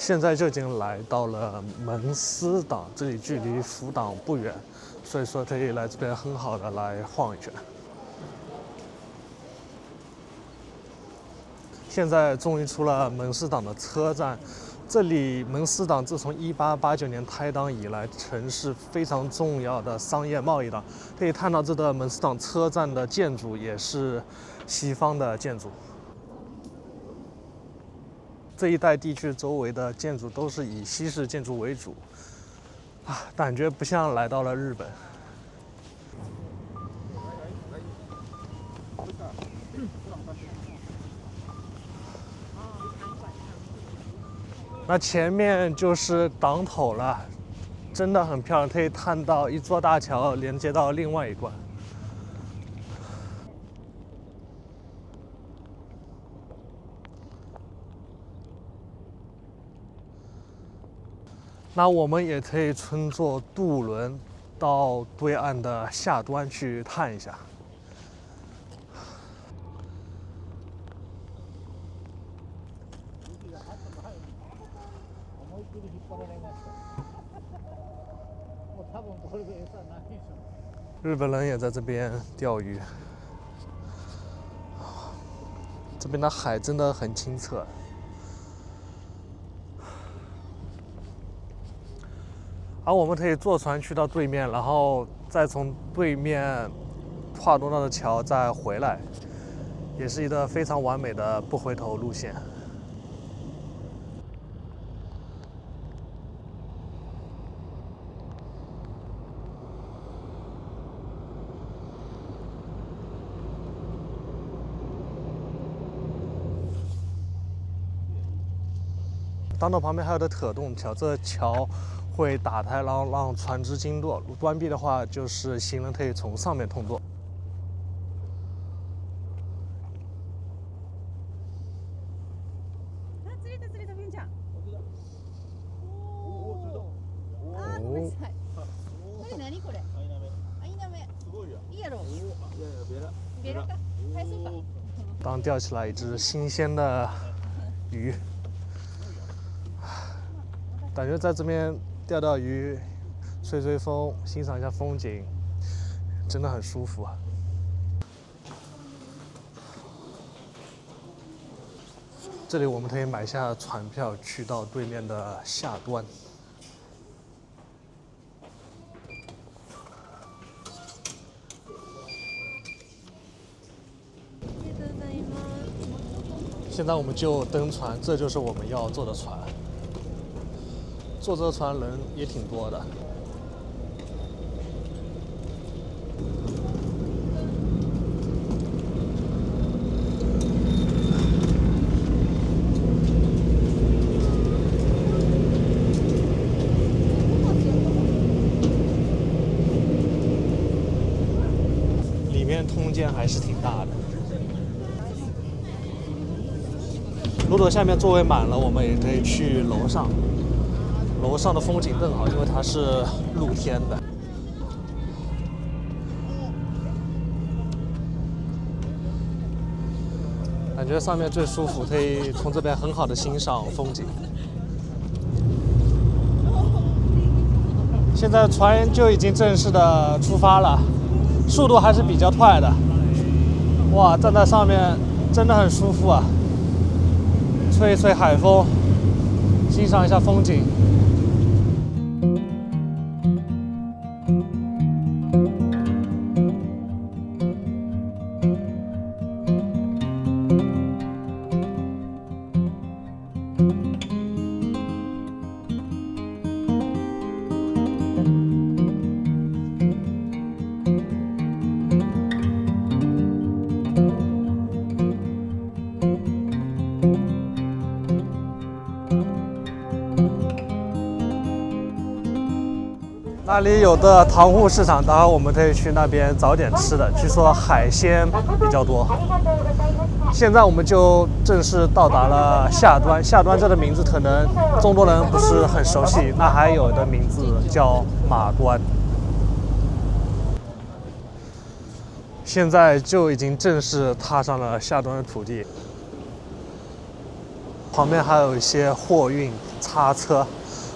现在就已经来到了门司港，这里距离福岛不远，所以说可以来这边很好的来晃一圈。现在终于出了门司港的车站，这里门司港自从1889年开港以来，城市非常重要的商业贸易港。可以看到这个门司港车站的建筑也是西方的建筑。这一带地区周围的建筑都是以西式建筑为主，感觉不像来到了日本。那前面就是港口了，真的很漂亮，可以看到一座大桥连接到另外一关。那我们也可以乘坐渡轮到对岸的下端去看一下。日本人也在这边钓鱼，这边的海真的很清澈。而我们可以坐船去到对面，然后再从对面跨过那个桥再回来，也是一个非常完美的不回头路线。港口旁边还有个可动桥，这桥会打开，然后让船只经过。关闭的话，就是行人可以从上面通过。刚钓起来一只新鲜的鱼。感觉在这边钓钓鱼、吹吹风、欣赏一下风景，真的很舒服啊！这里我们可以买下船票，去到对面的下端。现在我们就登船，这就是我们要坐的船。坐这个船人也挺多的。里面空间还是挺大的。如果下面座位满了，我们也可以去楼上。楼上的风景更好，因为它是露天的。感觉上面最舒服，可以从这边很好的欣赏风景。现在船就已经正式的出发了，速度还是比较快的。哇，站在上面真的很舒服啊！吹一吹海风，欣赏一下风景。那里有的塘户市场，待会我们可以去那边找点吃的，据说海鲜比较多。现在我们就正式到达了下端，下端这个名字可能中国人不是很熟悉，那还有的名字叫马端。现在就已经正式踏上了下端的土地，旁边还有一些货运仓。趴车，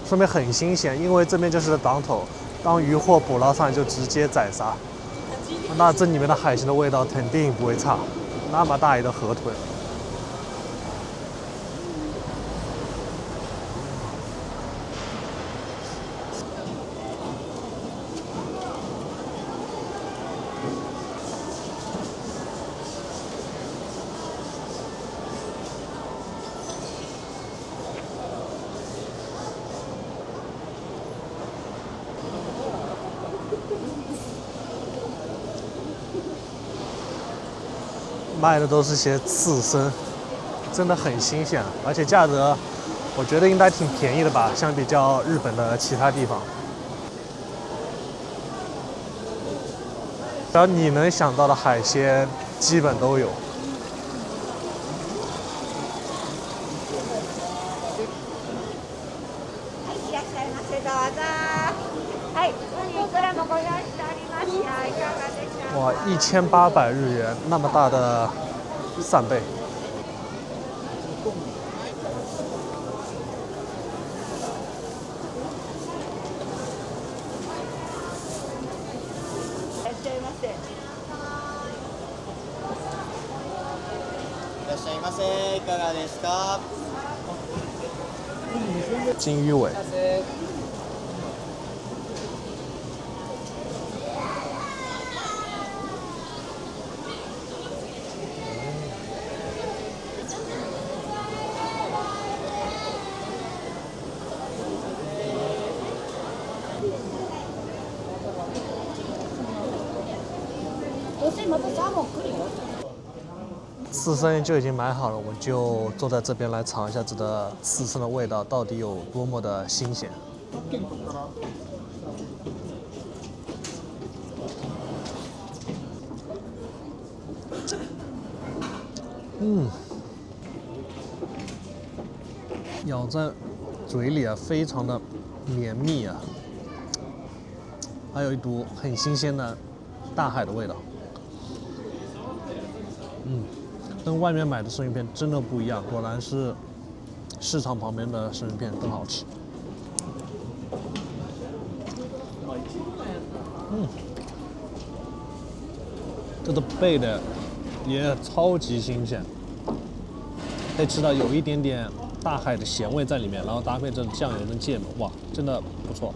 说明很新鲜，因为这边就是港口，当渔获捕捞上来就直接宰杀。那这里面的海鲜的味道肯定不会差，那么大一个河豚。卖的都是些刺身，真的很新鲜，而且价格我觉得应该挺便宜的吧，相比较日本的其他地方。只要你能想到的海鲜，基本都有。哇，1800日元，那么大的扇贝。いらっしゃいませ。いかがですか？金鱼尾。刺身就已经买好了，我就坐在这边来尝一下这个刺身的味道到底有多么的新鲜。咬在嘴里啊，非常的绵密啊，还有一股很新鲜的大海的味道。跟外面买的生鱼片真的不一样，果然是市场旁边的生鱼片更好吃。这个贝的也超级新鲜，可以吃到有一点点大海的咸味在里面，然后搭配这酱油跟芥末，哇，真的不错。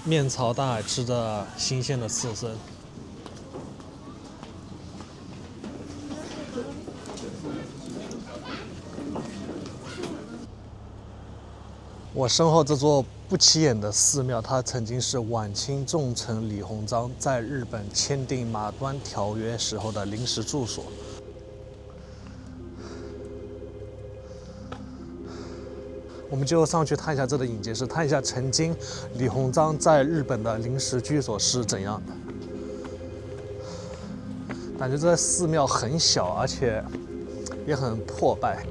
面朝大海，吃着新鲜的刺身。我身后这座不起眼的寺庙，它曾经是晚清重臣李鸿章在日本签订马关条约时候的临时住所。我们就上去探一下这个引介室，探一下曾经李鸿章在日本的临时居所是怎样的。感觉这寺庙很小，而且也很破败。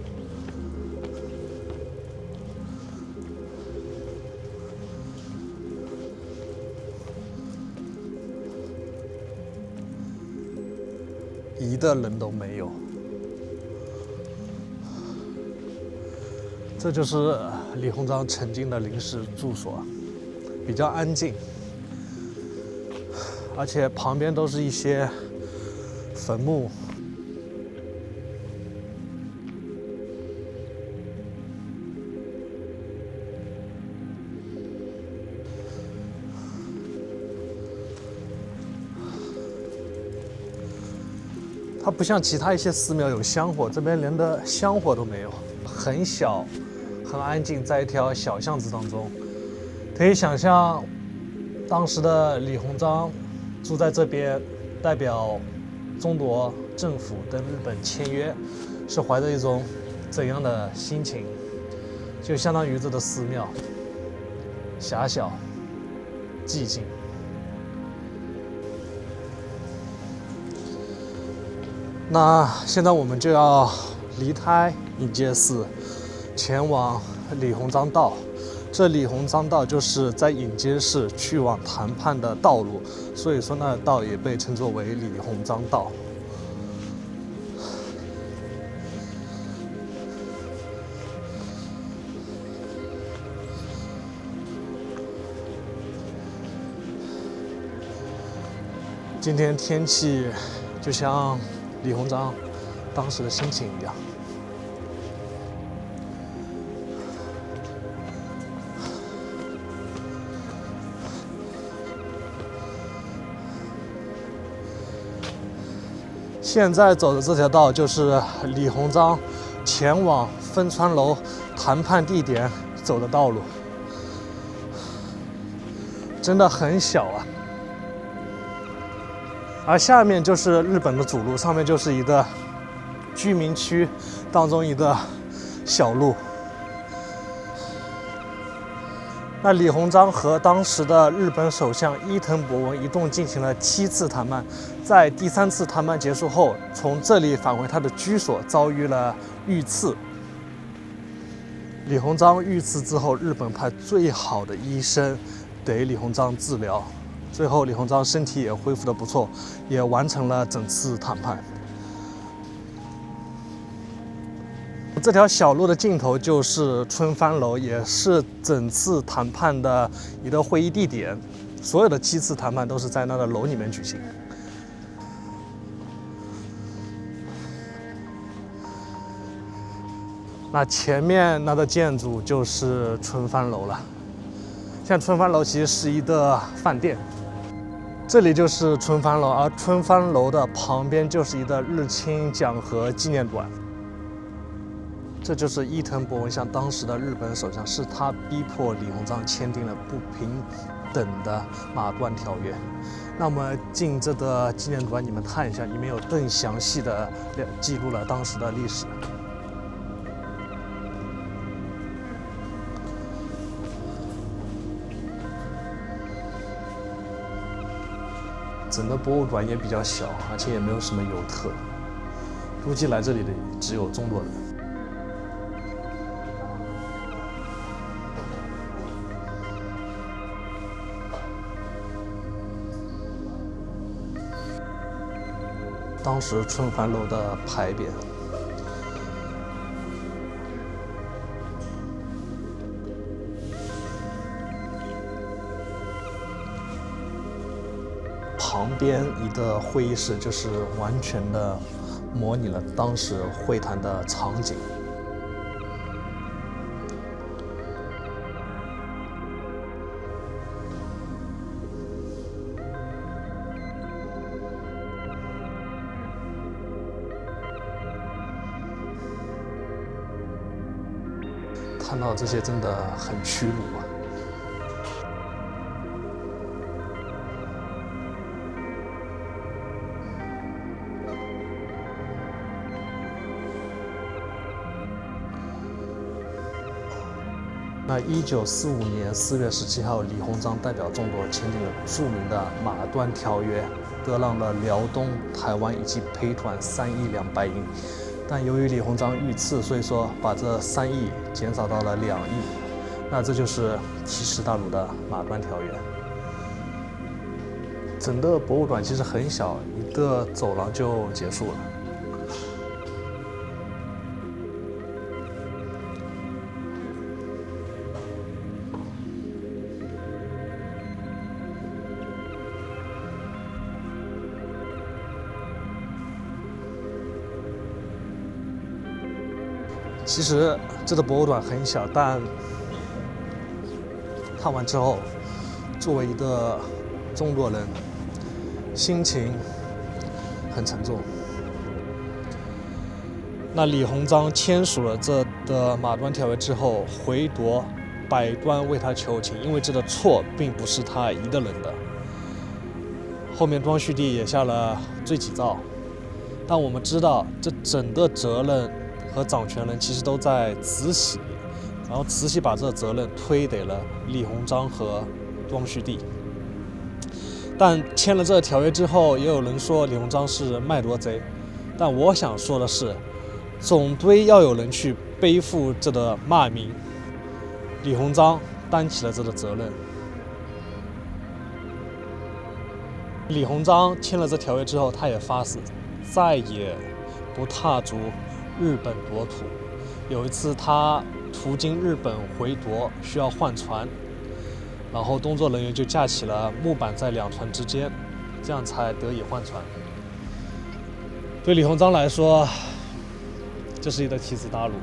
一个人都没有。这就是李鸿章曾经的临时住所，比较安静，而且旁边都是一些坟墓。它不像其他一些寺庙有香火，这边连的香火都没有，很小。很安静，在一条小巷子当中，可以想象当时的李鸿章住在这边，代表中国政府跟日本签约，是怀着一种怎样的心情？就相当于这个寺庙，狭小、寂静。那现在我们就要离开引介寺，前往李鸿章道。这这李鸿章道就是在引监市去往谈判的道路，所以说那道也被称作为李鸿章道。今天天气就像李鸿章当时的心情一样。现在走的这条道就是李鸿章前往汾川楼谈判地点走的道路，真的很小啊。而下面就是日本的主路，上面就是一个居民区当中一个小路。那李鸿章和当时的日本首相伊藤博文一共进行了7次谈判，在第3次谈判结束后，从这里返回他的居所，遭遇了遇刺。李鸿章遇刺之后，日本派最好的医生给李鸿章治疗，最后李鸿章身体也恢复得不错，也完成了整次谈判。这条小路的尽头就是春帆楼，也是整次谈判的一个会议地点。所有的7次谈判都是在那个楼里面举行。那前面那个建筑就是春帆楼了。像春帆楼其实是一个饭店，这里就是春帆楼，而春帆楼的旁边就是一个日清讲和纪念馆。这就是伊藤博文向当时的日本首相，是他逼迫李鸿章签订了不平等的马关条约。那么进这个纪念馆，你们看一下，里面有更详细的记录了当时的历史。整个博物馆也比较小，而且也没有什么游客，估计来这里的只有中国人。当时春帆楼的牌匾。旁边一个会议室就是完全的模拟了当时会谈的场景。看到这些真的很屈辱啊！那1945年4月17号，李鸿章代表中国签订了著名的马关条约，割让了辽东、台湾以及赔款3亿2白银。但由于李鸿章遇刺，所以说把这3亿减少到了2亿。那这就是奇石大儒的马关条约。整个博物馆其实很小，一个走廊就结束了。其实这个博物馆很小，但看完之后，作为一个中国人，心情很沉重。那李鸿章签署了这的马关条约之后，回国百官为他求情，因为这个错并不是他一个人的。后面光绪帝也下了罪己诏，但我们知道这整个责任和掌权人其实都在慈禧，然后慈禧把这个责任推给了李鸿章和光绪帝。但签了这个条约之后，也有人说李鸿章是卖国贼，但我想说的是，总归要有人去背负这个骂名。李鸿章担起了这个责任。李鸿章签了这条约之后，他也发誓再也不踏足日本国土。有一次他途经日本回国，需要换船，然后工作人员就架起了木板在两船之间，这样才得以换船。对李鸿章来说，这是一个棋子大辱；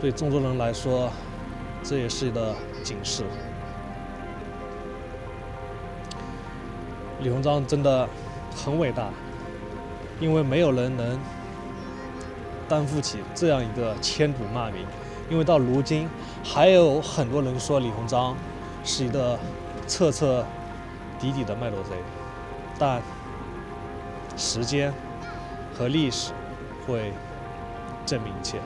对中国人来说，这也是一个警示。李鸿章真的很伟大，因为没有人能担负起这样一个千古骂名。因为到如今，还有很多人说李鸿章是一个彻彻底底的卖国贼，但时间和历史会证明一切。